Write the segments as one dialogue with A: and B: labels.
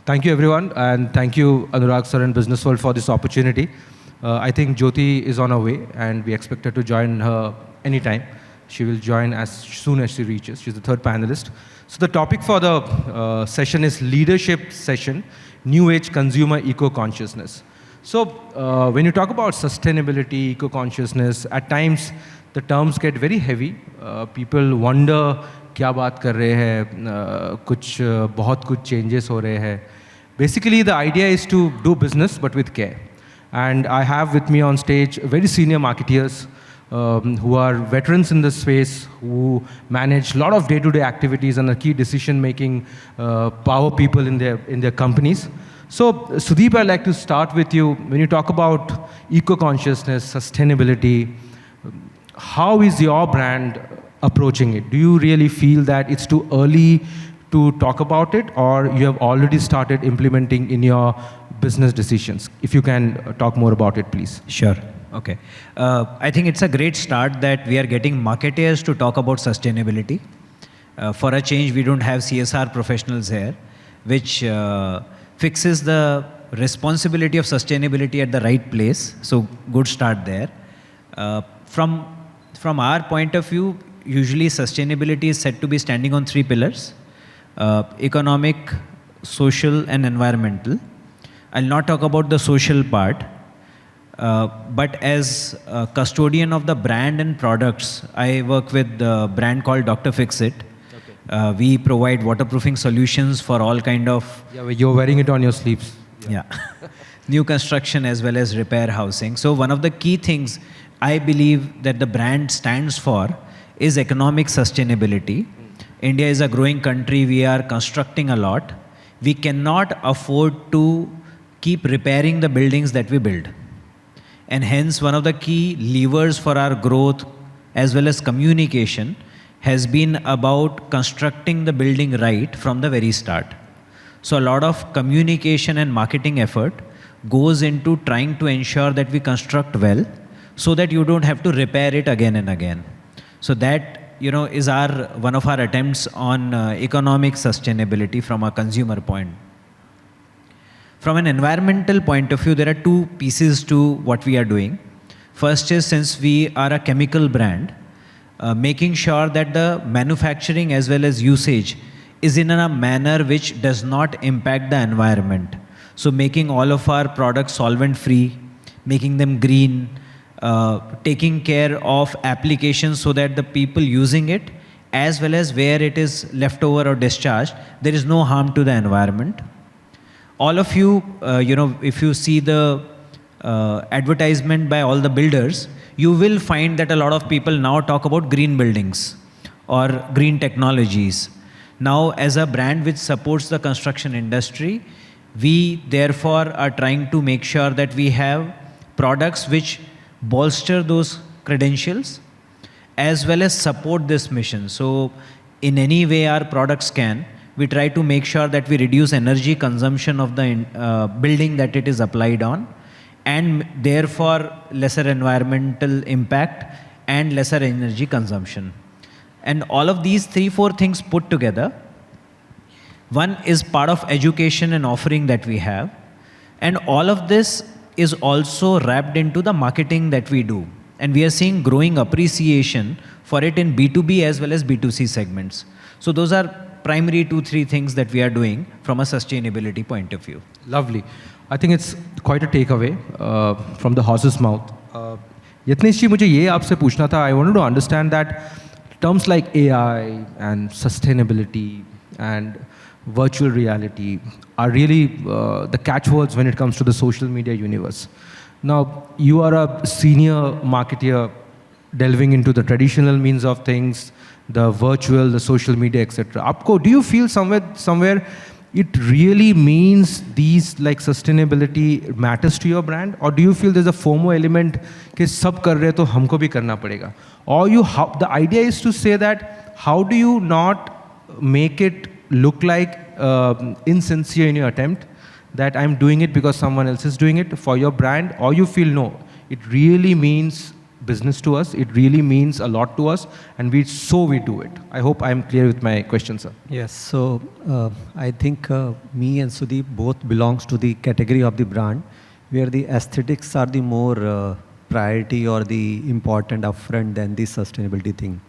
A: Thank you, everyone, and thank you, Anurag sir and Business World, for this opportunity. I think Jyoti is on her way, and we expect her to join her anytime. She will join as soon as she reaches. She's the third panelist. So the topic for the session is leadership session, new age consumer eco-consciousness. So when you talk about sustainability, eco-consciousness, at times the terms get very heavy. People wonder क्या बात कर रहे हैं, कुछ बहुत कुछ changes हो रहे हैं. Basically, the idea is to do business but with care. And I have with me on stage very senior marketeers who are veterans in this space, who manage a lot of day-to-day activities and are key decision-making power people in their companies. So, Sudeep, I'd like to start with you. When you talk about eco-consciousness, sustainability, how is your brand approaching it? Do you really feel that it's too early to talk about it, or you have already started implementing in your business decisions? If you can talk more about it, please.
B: Sure. Okay. I think it's a great start that we are getting marketeers to talk about sustainability. For a change, we don't have CSR professionals here, which fixes the responsibility of sustainability at the right place. So good start there. From our point of view, usually sustainability is said to be standing on three pillars: economic, social, and environmental. I'll not talk about the social part, but as a custodian of the brand and products, I work with a brand called Dr. Fixit. Okay. We provide waterproofing solutions for all kind of...
A: Yeah, you're wearing it on your sleeves.
B: Yeah. New construction as well as repair housing. So one of the key things I believe that the brand stands for is economic sustainability. India is a growing country. We are constructing a lot. We cannot afford to keep repairing the buildings that we build. And hence, one of the key levers for our growth as well as communication has been about constructing the building right from the very start. So a lot of communication and marketing effort goes into trying to ensure that we construct well so that you don't have to repair it again and again. So that, is one of our attempts on economic sustainability from a consumer point. From an environmental point of view, there are two pieces to what we are doing. First is, since we are a chemical brand, making sure that the manufacturing as well as usage is in a manner which does not impact the environment. So making all of our products solvent-free, making them green, taking care of applications so that the people using it, as well as where it is left over or discharged, there is no harm to the environment. All of you, if you see the advertisement by all the builders, you will find that a lot of people now talk about green buildings or green technologies. Now, as a brand which supports the construction industry, we therefore are trying to make sure that we have products which bolster those credentials as well as support this mission. So in any way our products can, we try to make sure that we reduce energy consumption of the building that it is applied on, and therefore lesser environmental impact and lesser energy consumption. And all of these 3-4 things put together, one is part of education and offering that we have, and all of this is also wrapped into the marketing that we do. And we are seeing growing appreciation for it in B2B as well as B2C segments. So those are primary 2-3 things that we are doing from a sustainability point of view.
A: Lovely. I think it's quite a takeaway from the horse's mouth. Yatnesh ji, मुझे ये आपसे पूछना था. I wanted to understand that terms like AI and sustainability and virtual reality are really the catchwords when it comes to the social media universe. Now, you are a senior marketer delving into the traditional means of things, the virtual, the social media, etc. Apko, do you feel somewhere it really means these like sustainability matters to your brand, or do you feel there's a FOMO element कि सब कर रहे तो हमको भी करना पड़ेगा? Or the idea is to say that how do you not make it look like insincere in your attempt that I'm doing it because someone else is doing it for your brand, or you feel no, it really means business to us. It really means a lot to us, and we do it. I hope I'm clear with my question, sir.
C: Yes, so I think me and Sudeep both belongs to the category of the brand where the aesthetics are the more priority or the important upfront than the sustainability thing.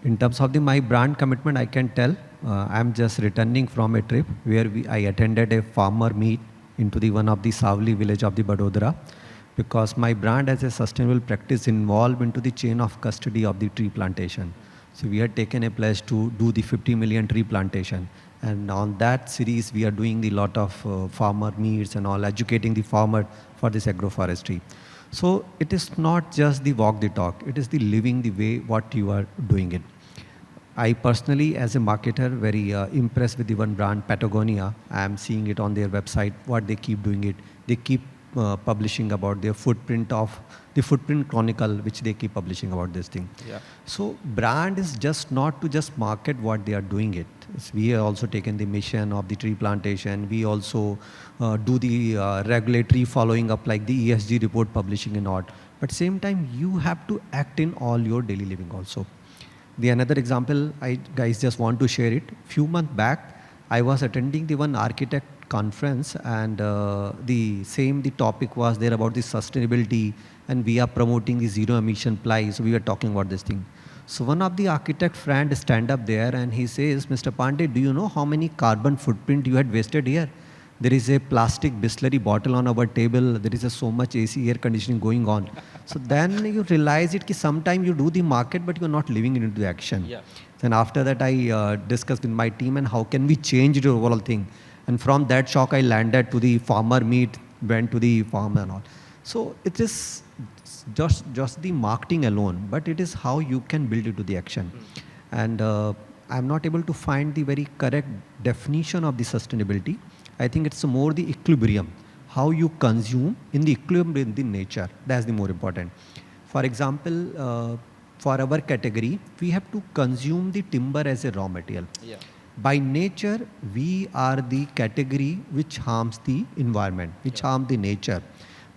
C: In terms of my brand commitment, I can tell I'm just returning from a trip where I attended a farmer meet into the one of the Savli village of the Vadodara, because my brand has a sustainable practice involved into the chain of custody of the tree plantation. So we had taken a pledge to do the 50 million tree plantation. And on that series, we are doing the lot of farmer meets and all, educating the farmer for this agroforestry. So it is not just the walk the talk, it is the living the way what you are doing it. I personally, as a marketer, very impressed with the one brand, Patagonia. I am seeing it on their website, what they keep doing it. They keep publishing about their footprint chronicle, which they keep publishing about this thing.
A: Yeah.
C: So brand is just not to just market what they are doing it. We have also taken the mission of the tree plantation. We also do the regulatory following up, like the ESG report publishing and all. But same time, you have to act in all your daily living also. The another example, I guys just want to share it. Few months back, I was attending the one architect conference, and the topic was there about the sustainability, and we are promoting the zero emission ply. So we were talking about this thing. So one of the architect friend stand up there and he says, Mr. Pandey, do you know how many carbon footprint you had wasted here? There is a plastic Bisleri bottle on our table. There is so much AC air conditioning going on. So then you realize it, sometimes you do the market, but you're not living it into the action.
A: Yeah.
C: Then after that, I discussed with my team and how can we change the overall thing. And from that shock, I landed to the farmer meet, went to the farm and all. So it is just the marketing alone, but it is how you can build it to the action. And I'm not able to find the very correct definition of the sustainability. I think it's more the equilibrium, how you consume in the equilibrium in the nature. That's the more important. For example, for our category, we have to consume the timber as a raw material.
A: Yeah.
C: By nature, we are the category which harms the environment, which harm the nature.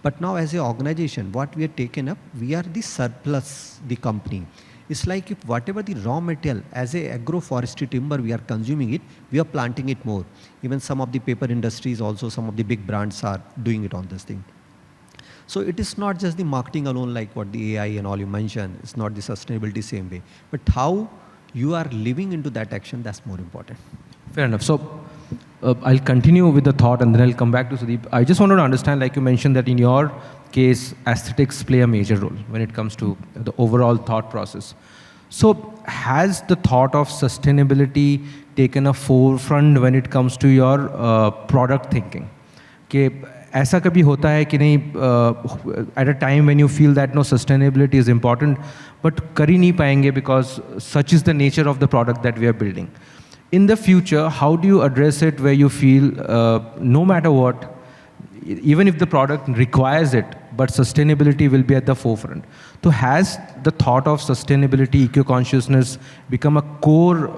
C: But now as an organization, what we have taken up, we are the surplus, the company. It's like if whatever the raw material as a agroforestry timber we are consuming it, we are planting it more. Even some of the paper industries also, some of the big brands are doing it on this thing. So it is not just the marketing alone like what the AI and all you mentioned. It's not the sustainability same way. But how you are living into that action, that's more important.
A: Fair enough. So I'll continue with the thought and then I'll come back to Sudeep. I just wanted to understand, like you mentioned that in your case, aesthetics play a major role when it comes to the overall thought process. So has the thought of sustainability taken a forefront when it comes to your product thinking? कि ऐसा कभी होता है कि नहीं at a time when you feel that no, sustainability is important, but कर ही नहीं पाएंगे because such is the nature of the product that we are building. In the future, how do you address it where you feel no matter what, even if the product requires it, but sustainability will be at the forefront? So has the thought of sustainability, eco-consciousness become a core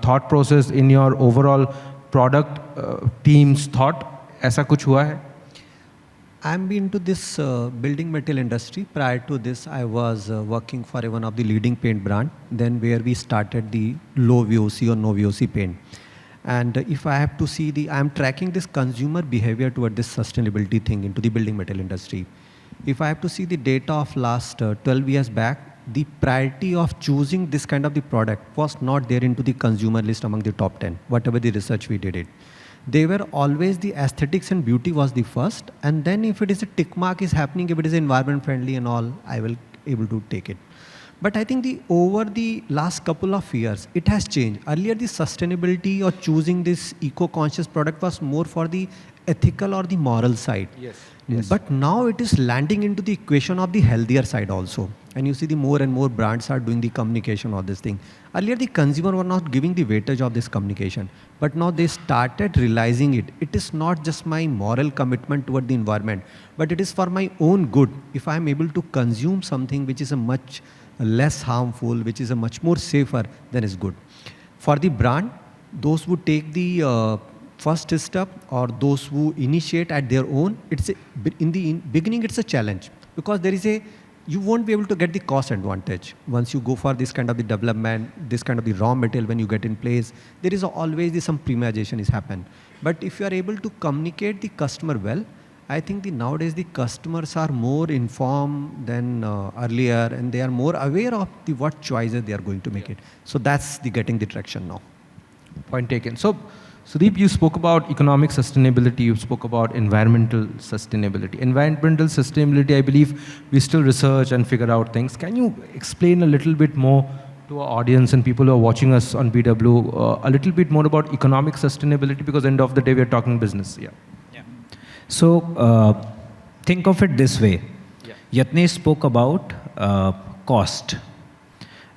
A: thought process in your overall product team's thought? ऐसा कुछ हुआ है?
C: I'm been into this building material industry. Prior to this, I was working for one of the leading paint brand, then where we started the low VOC or no VOC paint. And if I have to see I'm tracking this consumer behavior toward this sustainability thing into the building material industry. If I have to see the data of last 12 years back, the priority of choosing this kind of the product was not there into the consumer list among the top 10, whatever the research we did it. They were always the aesthetics and beauty was the first, and then if it is a tick mark is happening, if it is environment friendly and all, I will able to take it. But I think over the last couple of years, it has changed. Earlier, the sustainability or choosing this eco-conscious product was more for the ethical or the moral side.
A: Yes. Yes.
C: But now it is landing into the equation of the healthier side also. And you see the more and more brands are doing the communication of this thing. Earlier, the consumer were not giving the weightage of this communication. But now they started realizing it. It is not just my moral commitment toward the environment, but it is for my own good. If I am able to consume something which is a much less harmful, which is a much more safer, then is good. For the brand, those who take the first step or those who initiate at their own, in the beginning it's a challenge because there is a you won't be able to get the cost advantage. Once you go for this kind of the development, this kind of the raw material, when you get in place, there is always some premiumization is happen. But if you are able to communicate the customer well, I think nowadays the customers are more informed than earlier, and they are more aware of what choices they are going to make it. So that's getting the traction now.
A: Point taken. So, Sudeep, you spoke about economic sustainability, you spoke about environmental sustainability. Environmental sustainability, I believe, we still research and figure out things. Can you explain a little bit more to our audience and people who are watching us on BW, a little bit more about economic sustainability, because end of the day, we are talking business. Yeah.
B: So, think of it this way. Yatnesh spoke about cost.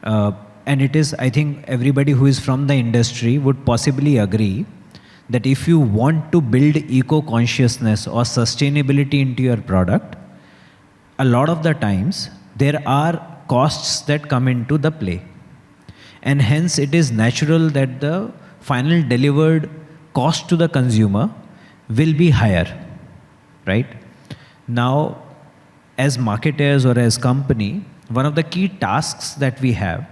B: And it is, I think, everybody who is from the industry would possibly agree that if you want to build eco-consciousness or sustainability into your product, a lot of the times there are costs that come into the play. And hence it is natural that the final delivered cost to the consumer will be higher, right? Now, as marketers or as company, one of the key tasks that we have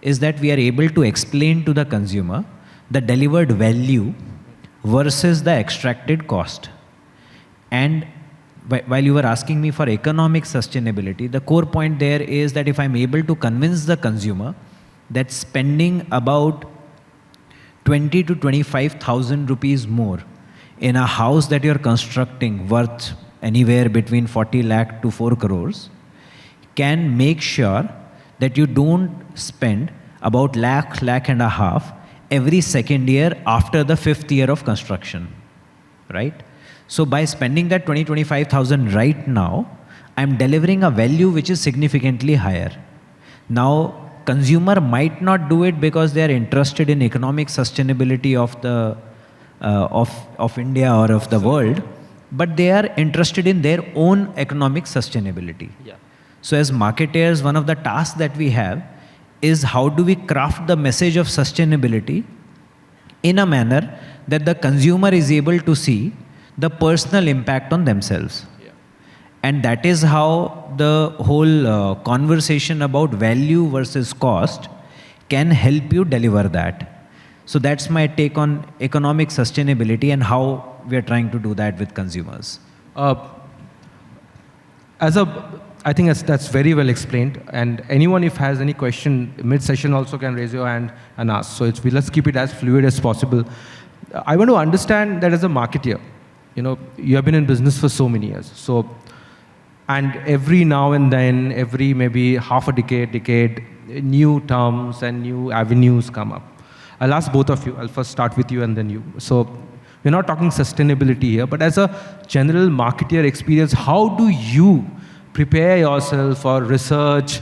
B: is that we are able to explain to the consumer the delivered value versus the extracted cost. And while you were asking me for economic sustainability, the core point there is that if I'm able to convince the consumer that spending about 20 to 25,000 rupees more in a house that you're constructing worth anywhere between 40 lakh to 4 crores can make sure that you don't spend about lakh and a half every second year after the 5th year of construction, right? So by spending that 25,000 right now, I'm delivering a value which is significantly higher. Now, consumer might not do it because they are interested in economic sustainability of the of India or of the world, but they are interested in their own economic sustainability.
A: Yeah.
B: So as marketers, one of the tasks that we have is how do we craft the message of sustainability in a manner that the consumer is able to see the personal impact on themselves.
A: Yeah.
B: And that is how the whole conversation about value versus cost can help you deliver that. So that's my take on economic sustainability and how we are trying to do that with consumers.
A: I think that's very well explained. And anyone, if has any question mid-session, also can raise your hand and ask. So let's keep it as fluid as possible. I want to understand that as a marketer, you have been in business for so many years. So, and every now and then, every maybe half a decade, new terms and new avenues come up. I'll ask both of you. I'll first start with you and then you. So we're not talking sustainability here, but as a general marketer experience, how do you prepare yourself or research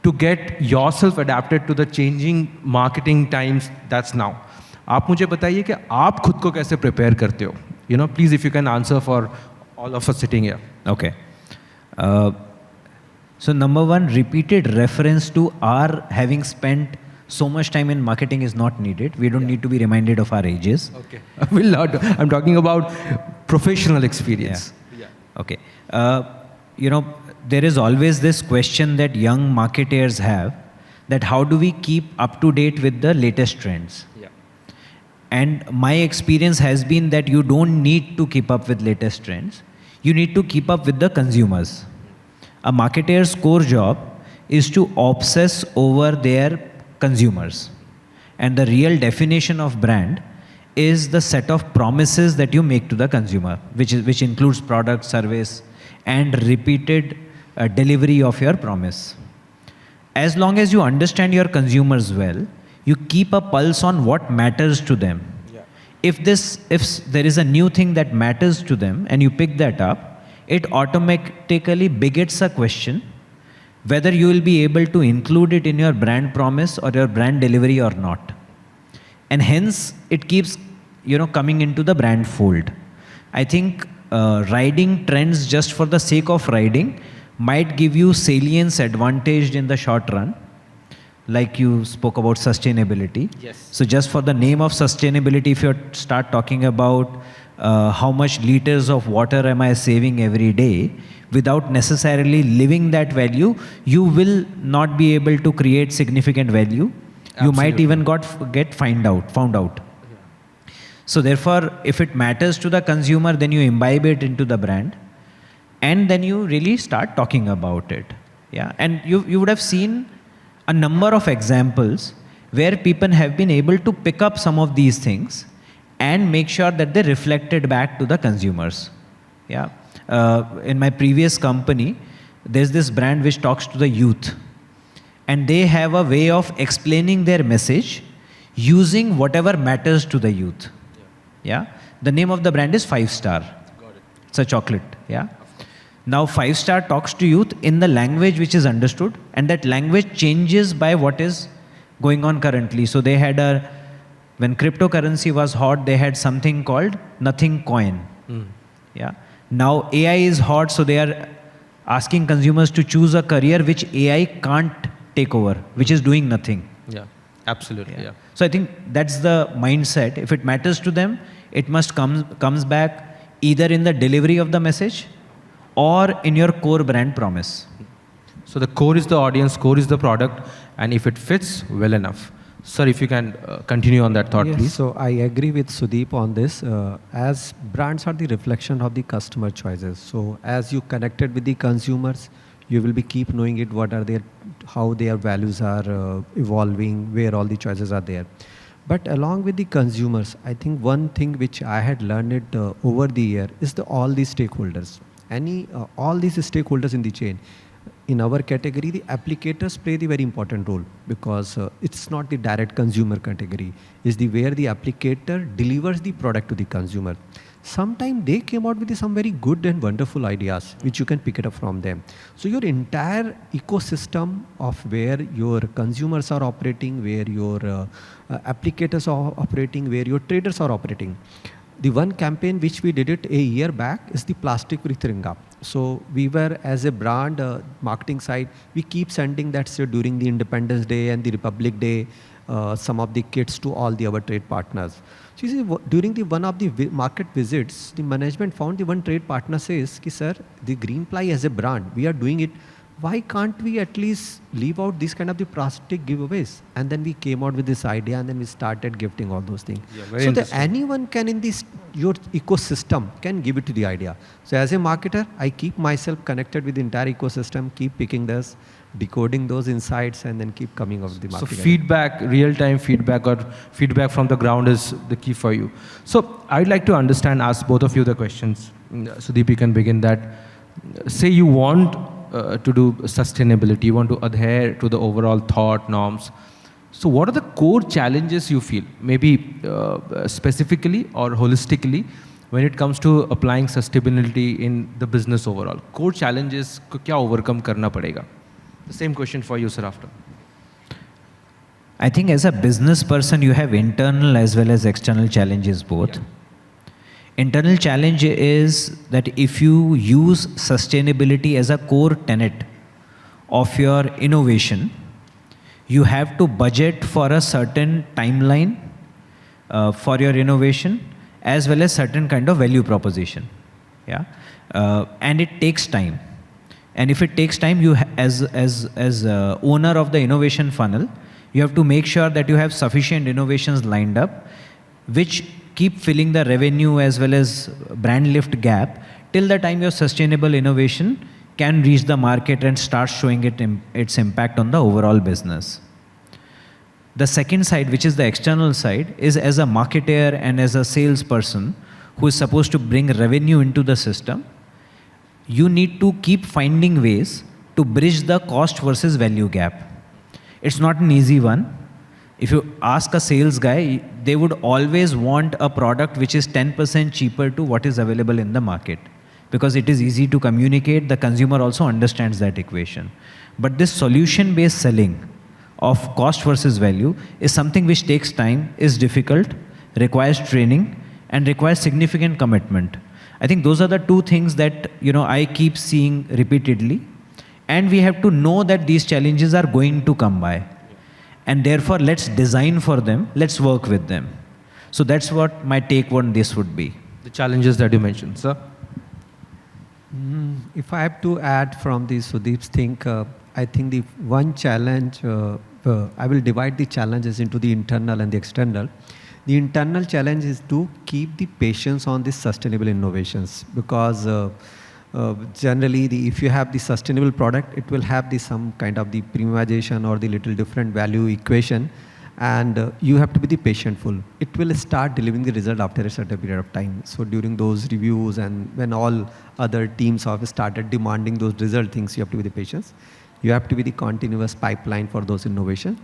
A: to get yourself adapted to the changing marketing times that's now? आप मुझे बताइए कि आप खुद को कैसे prepare करते हो? Please, if you can answer for all of us sitting here.
B: Okay. So number one, repeated reference to our having spent so much time in marketing is not needed. We don't need to be reminded of our ages.
A: Okay. I'm talking about professional experience.
B: Yeah. Okay. There is always this question that young marketers have, that how do we keep up to date with the latest trends?
A: Yeah.
B: And my experience has been that you don't need to keep up with latest trends. You need to keep up with the consumers. A marketer's core job is to obsess over their consumers. And the real definition of brand is the set of promises that you make to the consumer, which includes product, service, and repeated delivery of your promise. As long as you understand your consumers well, you keep a pulse on what matters to them.
A: Yeah.
B: If there is a new thing that matters to them and you pick that up, it automatically begets a question whether you will be able to include it in your brand promise or your brand delivery or not. And hence, it keeps coming into the brand fold. I think riding trends just for the sake of riding might give you salience advantage in the short run, like you spoke about sustainability.
A: Yes.
B: So just for the name of sustainability, if you start talking about how much liters of water am I saving every day, without necessarily living that value, you will not be able to create significant value. You might even get found out. So therefore, if it matters to the consumer, then you imbibe it into the brand, and then you really start talking about it. Yeah, and you would have seen a number of examples where people have been able to pick up some of these things and make sure that they reflected back to the consumers. Yeah, in my previous company, there's this brand which talks to the youth, and they have a way of explaining their message using whatever matters to the youth. Yeah, the name of the brand is 5-Star.
A: Got it.
B: It's a chocolate. Yeah. Now 5-Star talks to youth in the language which is understood, and that language changes by what is going on currently. So they had when cryptocurrency was hot, they had something called nothing coin. Yeah. Now AI is hot, so they are asking consumers to choose a career which AI can't take over, which is doing nothing.
A: Yeah, absolutely. Yeah.
B: So I think that's the mindset. If it matters to them, it must comes back either in the delivery of the message or in your core brand promise.
A: So the core is the audience, core is the product, and if it fits, well enough. Sir, if you can continue on that thought,
C: Yes,
A: please.
C: so I agree with Sudeep on this. As brands are the reflection of the customer choices. So as you connected with the consumers, you will be keep knowing it, what are their, how their values are evolving, where all the choices are there. But along with the consumers, I think one thing which I had learned it over the year is all these stakeholders. All these stakeholders in the chain. In our category, the applicators play the very important role, because it's not the direct consumer category. It's where the applicator delivers the product to the consumer. Sometimes they came out with some very good and wonderful ideas, which you can pick it up from them. So your entire ecosystem of where your consumers are operating, where your applicators are operating, where your traders are operating. The one campaign which we did it a year back is the plastic free Tiringa. So we were, as a brand marketing side, we keep sending that during the Independence Day and the Republic Day, some of the kits to all our trade partners. So you see, during one of the market visits, the management found the one trade partner says, ki, sir, the Greenply as a brand, we are doing it. Why can't we at least leave out this kind of the plastic giveaways? And then we came out with this idea, and then we started gifting all those things.
A: Yeah,
C: so that anyone can in your ecosystem can give it to the idea. So as a marketer, I keep myself connected with the entire ecosystem, keep picking this, decoding those insights, and then keep coming up with the
A: So
C: marketing.
A: feedback, real-time feedback or feedback from the ground is the key for you. So I'd like to ask both of you the questions. Sudeep, you can begin that. Say you want to do sustainability, you want to adhere to the overall thought, norms. So what are the core challenges you feel, maybe specifically or holistically, when it comes to applying sustainability in the business overall? Core challenges ko kya overcome karna padega? The same question for you, sir, after.
B: I think as a business person, you have internal as well as external challenges both.
A: Yeah.
B: Internal challenge is that if you use sustainability as a core tenet of your innovation, you have to budget for a certain timeline for your innovation, as well as certain kind of value proposition. Yeah, and it takes time. And if it takes time, you as owner of the innovation funnel, you have to make sure that you have sufficient innovations lined up, which keep filling the revenue as well as brand lift gap till the time your sustainable innovation can reach the market and start showing its impact on the overall business. The second side, which is the external side, is as a marketer and as a salesperson who is supposed to bring revenue into the system, you need to keep finding ways to bridge the cost versus value gap. It's not an easy one. If you ask a sales guy, they would always want a product which is 10% cheaper to what is available in the market, because it is easy to communicate. The consumer also understands that equation. But this solution-based selling of cost versus value is something which takes time, is difficult, requires training, and requires significant commitment. I think those are the two things that I keep seeing repeatedly, and we have to know that these challenges are going to come by. And therefore, let's design for them, let's work with them. So that's what my take on this would be.
A: The challenges that you mentioned, sir.
C: If I have to add from the Sudeep's thing, I think the one challenge, I will divide the challenges into the internal and the external. The internal challenge is to keep the patience on the sustainable innovations, because generally if you have the sustainable product, it will have the some kind of the premiumization or the little different value equation, and you have to be the patientful. It will start delivering the result after a certain period of time. So during those reviews and when all other teams have started demanding those result things, you have to be the patience. You have to be the continuous pipeline for those innovation.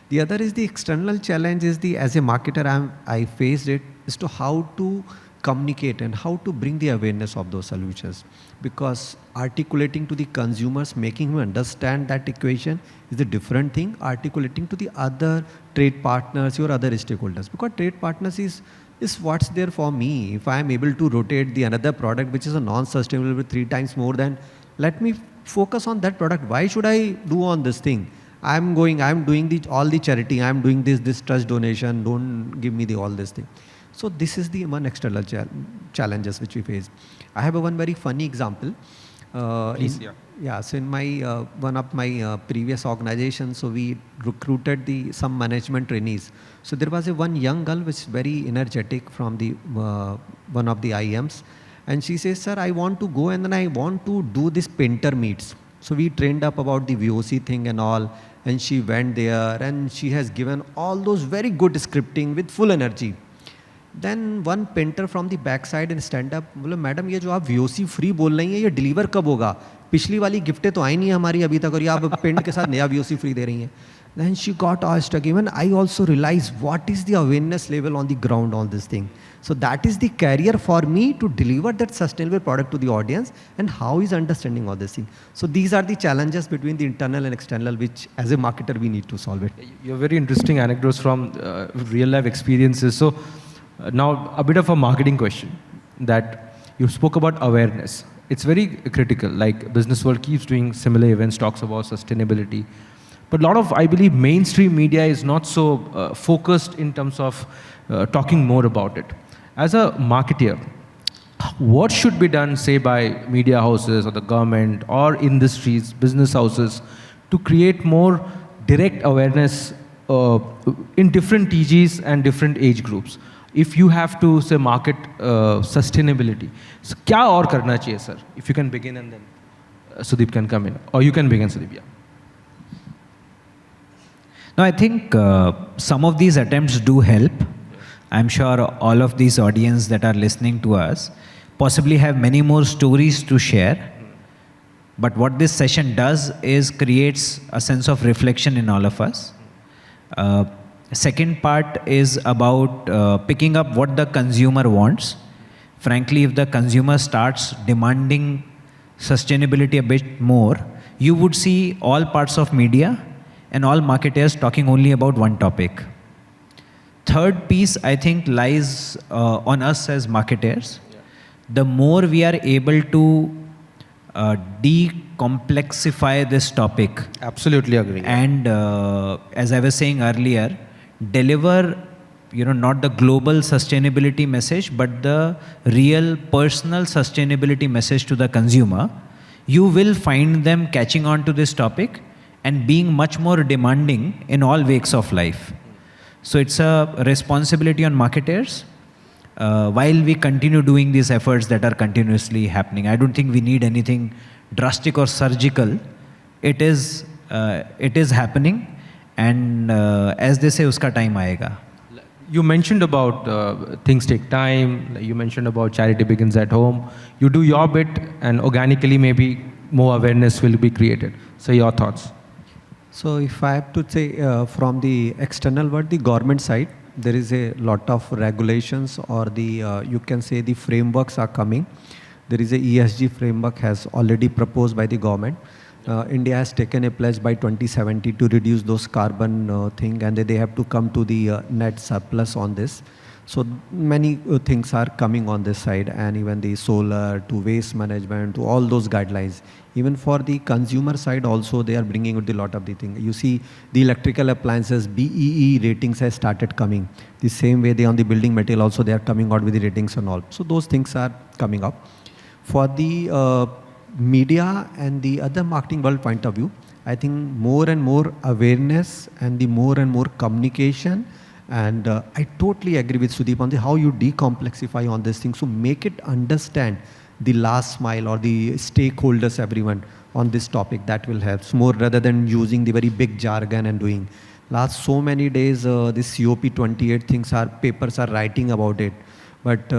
C: The other is the external challenge is the, as a marketer, I faced it, is to how to communicate and how to bring the awareness of those solutions. Because articulating to the consumers, making him understand that equation is a different thing, articulating to the other trade partners, your other stakeholders. Because trade partners is what's there for me. If I am able to rotate the another product which is a non-sustainable with 3 times more, than let me focus on that product. Why should I do on this thing? I'm doing all the charity, I'm doing this trust donation, don't give me all this thing. So this is the one external challenges which we face. I have one very funny example.
A: Please,
C: So in my one of my previous organizations, so we recruited some management trainees. So there was one young girl which is very energetic from the one of the IMs, and she says, "Sir, I want to go and then I want to do this painter meets." So we trained up about the VOC thing and all, and she went there and she has given all those very good scripting with full energy. Then one painter from the back side and stand up, बोले madam ये जो आप VOC free बोल रही हैं ये deliver कब होगा? पिछली वाली गिफ्टें तो आई नहीं हमारी अभी तक और ये आप पेंट के साथ नया VOC फ्री दे रही हैं. Then she got awestruck. Even I also realized what is the awareness level on the ground on this thing. So that is the carrier for me to deliver that sustainable product to the audience, and how is understanding all this thing. So these are the challenges between the internal and external, which as a marketer we need to solve it.
A: You have very interesting anecdotes from real life experiences. So now a bit of a marketing question, that you spoke about awareness. It's very critical. Like business world keeps doing similar events, talks about sustainability. But a lot of, I believe, mainstream media is not so focused in terms of talking more about it. As a marketer, what should be done, say, by media houses or the government or industries, business houses, to create more direct awareness in different TGs and different age groups? If you have to, say, market sustainability, so क्या और करना चाहिए, sir? If you can begin and then Sudeep can come in, or you can begin, Sudeep. Yeah.
B: No, I think some of these attempts do help. I'm sure all of these audience that are listening to us possibly have many more stories to share. But what this session does is creates a sense of reflection in all of us. Second part is about picking up what the consumer wants. Frankly, if the consumer starts demanding sustainability a bit more, you would see all parts of media and all marketers talking only about one topic. Third piece, I think, lies on us as marketers. Yeah. The more we are able to decomplexify this topic.
A: Absolutely agree.
B: And as I was saying earlier, deliver, not the global sustainability message, but the real personal sustainability message to the consumer, you will find them catching on to this topic and being much more demanding in all wakes of life. So it's a responsibility on marketers while we continue doing these efforts that are continuously happening. I don't think we need anything drastic or surgical. It is happening, and as they say, uska time aayega.
A: You mentioned about things take time. You mentioned about charity begins at home. You do your bit, and organically maybe more awareness will be created. So your thoughts?
C: So if I have to say from the external world, the government side, there is a lot of regulations, or the you can say the frameworks are coming. There is a ESG framework has already proposed by the government. India has taken a pledge by 2070 to reduce those carbon thing, and they have to come to the net surplus on this. So many things are coming on this side, and even the solar to waste management to all those guidelines. Even for the consumer side also, they are bringing out a lot of the thing. You see the electrical appliances, BEE ratings has started coming. The same way they on the building material also, they are coming out with the ratings and all. So those things are coming up. For the media and the other marketing world point of view, I think more and more awareness and the more and more communication, and I totally agree with Sudeep on the how you decomplexify on this thing. So make it understand the last mile or the stakeholders, everyone on this topic. That will help more rather than using the very big jargon and doing. Last so many days, this COP28 things are papers are writing about it, but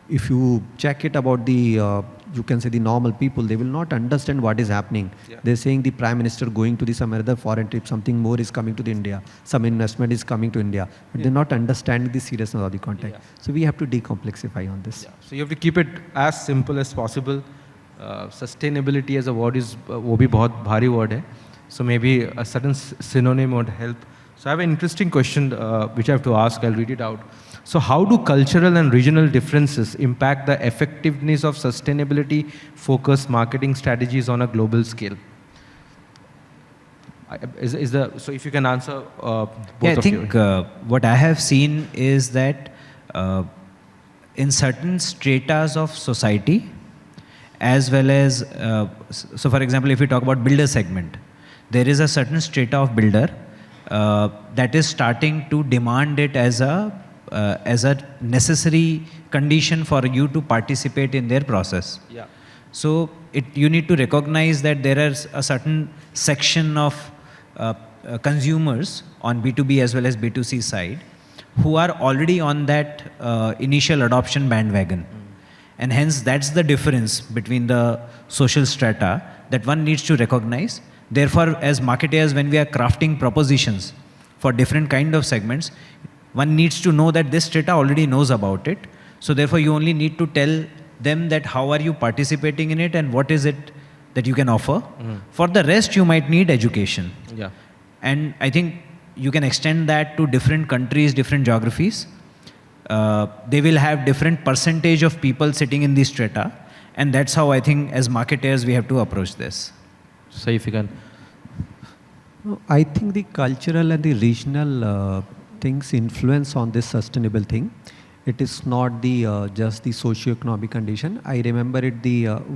C: if you check it about the you can say the normal people, they will not understand what is happening. Yeah. They're saying the Prime Minister going to the some other foreign trip, something more is coming to the India, some investment is coming to India, but they're not understanding the seriousness of the context. Yeah. So we have to decomplexify on this.
A: Yeah. So you have to keep it as simple as possible. Sustainability as a word is वो भी बहुत भारी word है. So maybe a certain synonym would help. So I have an interesting question which I have to ask. I'll read it out. So how do cultural and regional differences impact the effectiveness of sustainability-focused marketing strategies on a global scale? So if you can answer both of you.
B: I think what I have seen is that in certain stratas of society, as well as, so for example, if we talk about builder segment, there is a certain strata of builder that is starting to demand it as a necessary condition for you to participate in their process. Yeah. So you need to recognize that there is a certain section of consumers on B2B as well as B2C side who are already on that initial adoption bandwagon. And hence that's the difference between the social strata that one needs to recognize. Therefore, as marketers, when we are crafting propositions for different kind of segments, one needs to know that this strata already knows about it. So therefore, you only need to tell them that how are you participating in it and what is it that you can offer. For the rest, you might need education. Yeah. And I think you can extend that to different countries, different geographies. They will have different percentage of people sitting in the strata. And that's how I think as marketers, we have to approach this.
A: So if you can.
C: I think the cultural and the regional things influence on this sustainable thing. It is not the just the socio-economic condition. I remember it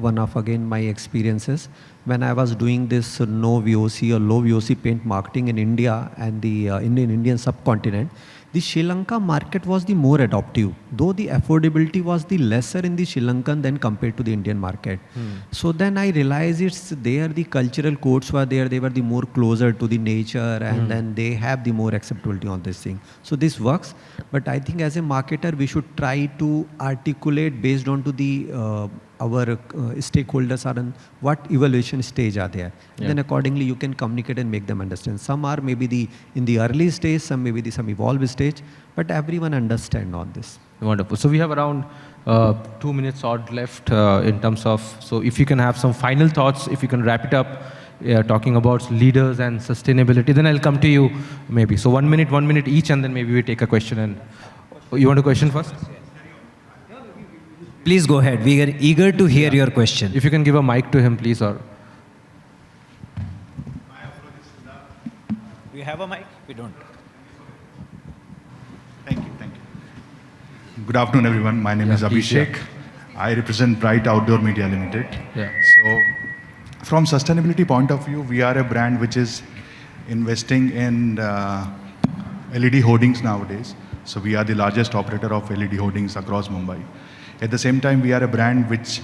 C: one of again my experiences when I was doing this no VOC or low VOC paint marketing in India and the Indian subcontinent. The Sri Lanka market was the more adoptive, though the affordability was the lesser in the Sri Lankan than compared to the Indian market. So then I realized it's there the cultural codes were there, they were the more closer to the nature and then they have the more acceptability on this thing. So this works, but I think as a marketer we should try to articulate based on to the our stakeholders are in what evaluation stage are there. Yeah. Then accordingly you can communicate and make them understand. Some are maybe in the early stage, some maybe some evolved stage, but everyone understand on this.
A: Wonderful. So we have around 2 minutes odd left in terms of, so if you can have some final thoughts, if you can wrap it up talking about leaders and sustainability, then I'll come to you maybe. So 1 minute each and then maybe we take a question. And you want a question first?
B: Please go ahead. We are eager to hear your question.
A: If you can give a mic to him, please. Or
B: do you have a mic? We don't.
D: Thank you. Good afternoon, everyone. My name is Abhishek. I represent Bright Outdoor Media Limited. Yeah. So, from sustainability point of view, we are a brand which is investing in LED hoardings nowadays. So, we are the largest operator of LED hoardings across Mumbai. At the same time, we are a brand which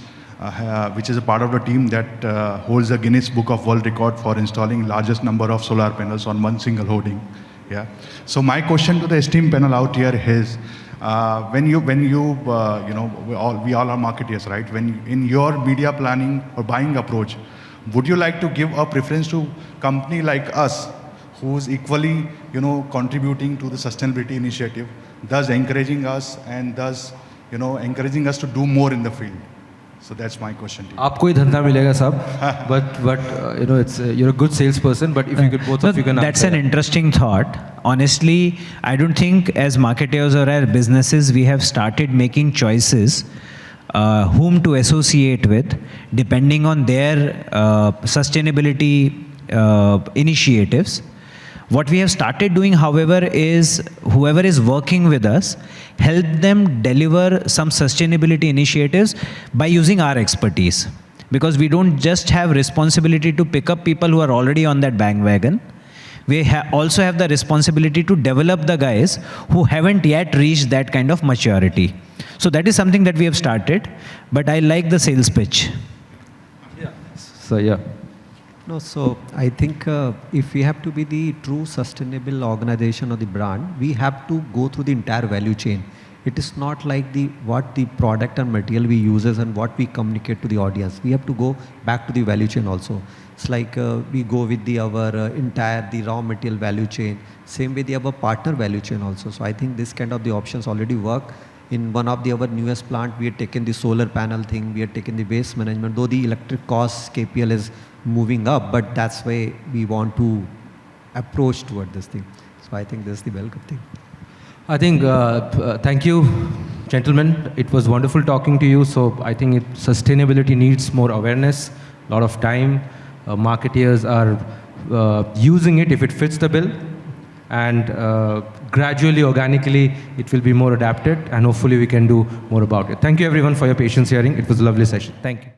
D: is a part of the team that holds the Guinness Book of World Record for installing largest number of solar panels on one single hoarding. Yeah. So my question to the esteemed panel out here is, when you we all are marketers, right? When in your media planning or buying approach, would you like to give a preference to company like us, who's equally contributing to the sustainability initiative, thus encouraging us and thus encouraging us to do more in the field? So that's my question to you.
A: आपको ही धंधा मिलेगा सब, but it's you're a good salesperson. But if you could both of you can.
B: That's an interesting thought. Honestly, I don't think as marketers or as businesses we have started making choices whom to associate with depending on their sustainability initiatives. What we have started doing, however, is whoever is working with us, help them deliver some sustainability initiatives by using our expertise. Because we don't just have responsibility to pick up people who are already on that bandwagon. We also have the responsibility to develop the guys who haven't yet reached that kind of maturity. So that is something that we have started, but I like the sales pitch.
A: Yeah. So yeah.
C: No, so I think if we have to be the true sustainable organization or the brand, we have to go through the entire value chain. It is not like what the product and material we uses and what we communicate to the audience. We have to go back to the value chain also. It's like we go with our entire raw material value chain. Same with our partner value chain also. So I think this kind of the options already work. In one of our newest plant, we had taken the solar panel thing, we had taken the waste management, though the electric cost KPL is moving up, but that's why we want to approach toward this thing. So I think this is the welcome thing.
A: I think, thank you, gentlemen. It was wonderful talking to you. So I think sustainability needs more awareness, a lot of time. Marketeers are using it if it fits the bill. And gradually, organically, it will be more adapted. And hopefully we can do more about it. Thank you, everyone, for your patience hearing. It was a lovely session. Thank you.